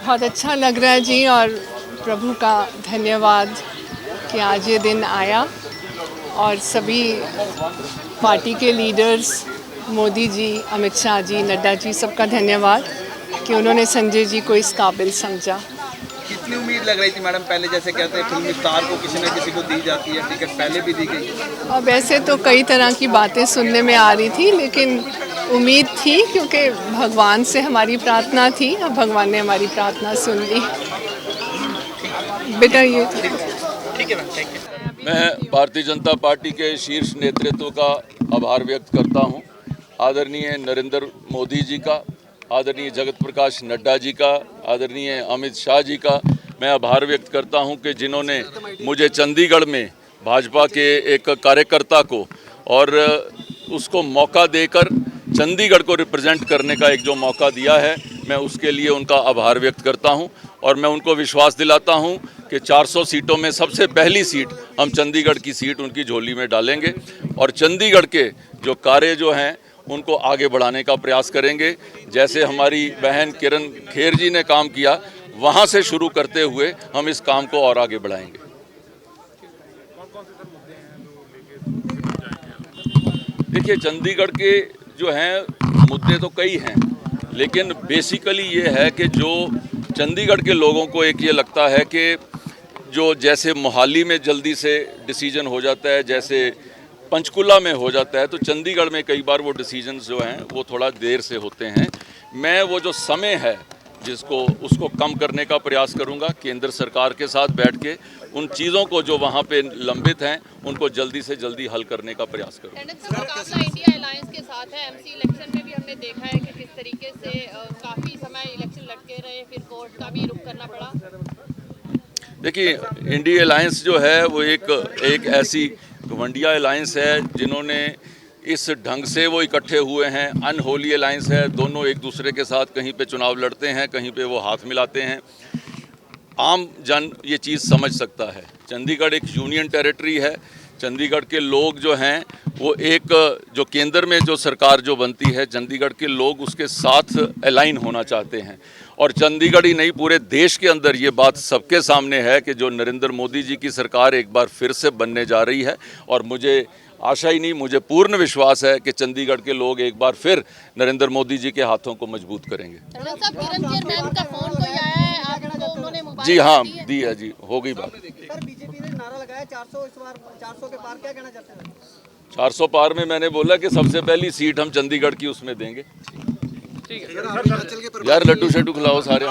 बहुत अच्छा लग रहा है जी, और प्रभु का धन्यवाद कि आज ये दिन आया। और सभी पार्टी के लीडर्स, मोदी जी, अमित शाह जी, नड्डा जी, सबका धन्यवाद कि उन्होंने संजय जी को इस काबिल समझा। कितनी उम्मीद लग रही थी मैडम? पहले जैसे कहते हैं फिल्मी स्टार को किसी न किसी को दी जाती है टिकट, पहले भी दी गई। अब ऐसे तो कई तरह की बातें सुनने में आ रही थी, लेकिन उम्मीद थी क्योंकि भगवान से हमारी प्रार्थना थी। अब भगवान ने हमारी प्रार्थना सुन ली। बेटा ये ठीक है मैम, थैंक यू। मैं भारतीय जनता पार्टी के शीर्ष नेतृत्व का आभार व्यक्त करता हूं। आदरणीय नरेंद्र मोदी जी का, आदरणीय जगत प्रकाश नड्डा जी का, आदरणीय अमित शाह जी का मैं आभार व्यक्त करता हूं कि जिन्होंने मुझे चंडीगढ़ में भाजपा के एक कार्यकर्ता को और उसको मौका देकर चंडीगढ़ को रिप्रेजेंट करने का एक जो मौका दिया है, मैं उसके लिए उनका आभार व्यक्त करता हूं। और मैं उनको विश्वास दिलाता हूं कि 400 सीटों में सबसे पहली सीट हम चंडीगढ़ की सीट उनकी झोली में डालेंगे और चंडीगढ़ के जो कार्य जो हैं उनको आगे बढ़ाने का प्रयास करेंगे। जैसे हमारी बहन किरण खेर जी ने काम किया, वहाँ से शुरू करते हुए हम इस काम को और आगे बढ़ाएंगे। देखिए, चंडीगढ़ के जो हैं मुद्दे तो कई हैं, लेकिन बेसिकली ये है कि जो चंडीगढ़ के लोगों को एक ये लगता है कि जो जैसे मोहाली में जल्दी से डिसीजन हो जाता है, जैसे पंचकुला में हो जाता है, तो चंडीगढ़ में कई बार वो डिसीजंस जो हैं वो थोड़ा देर से होते हैं। मैं वो जो समय है उसको कम करने का प्रयास करूंगा। केंद्र सरकार के साथ बैठ के उन चीज़ों को जो वहाँ पे लंबित हैं उनको जल्दी से जल्दी हल करने का प्रयास करूंगा। मुकाबला इंडिया अलायंस के साथ है। एमसी इलेक्शन में भी हमने देखा है कि किस तरीके से काफ़ी समय इलेक्शन लटके रहे, फिर कोर्ट का भी रुख करना पड़ा। देखिए, इंडिया अलायंस जो है वो एक ऐसी वंडिया अलायंस है जिन्होंने इस ढंग से वो इकट्ठे हुए हैं। अनहोली अलायंस है, दोनों एक दूसरे के साथ कहीं पे चुनाव लड़ते हैं, कहीं पे वो हाथ मिलाते हैं। आम जन ये चीज़ समझ सकता है। चंडीगढ़ एक यूनियन टेरिटरी है। चंडीगढ़ के लोग जो हैं वो एक जो केंद्र में जो सरकार जो बनती है, चंडीगढ़ के लोग उसके साथ अलाइन होना चाहते हैं। और चंडीगढ़ ही नहीं, पूरे देश के अंदर ये बात सबके सामने है कि जो नरेंद्र मोदी जी की सरकार एक बार फिर से बनने जा रही है। और मुझे आशा ही नहीं, मुझे पूर्ण विश्वास है कि चंडीगढ़ के लोग एक बार फिर नरेंद्र मोदी जी के हाथों को मजबूत करेंगे। जी हाँ, दी है जी, हो गई बात। सर, बीजेपी ने नारा लगाया 400, इस बार 400 के पार, क्या कहना चाहते हैं? 400 पार में मैंने बोला कि सबसे पहली सीट हम चंडीगढ़ की उसमें देंगे। यार लड्डू शड्डू खिलाओ सारे।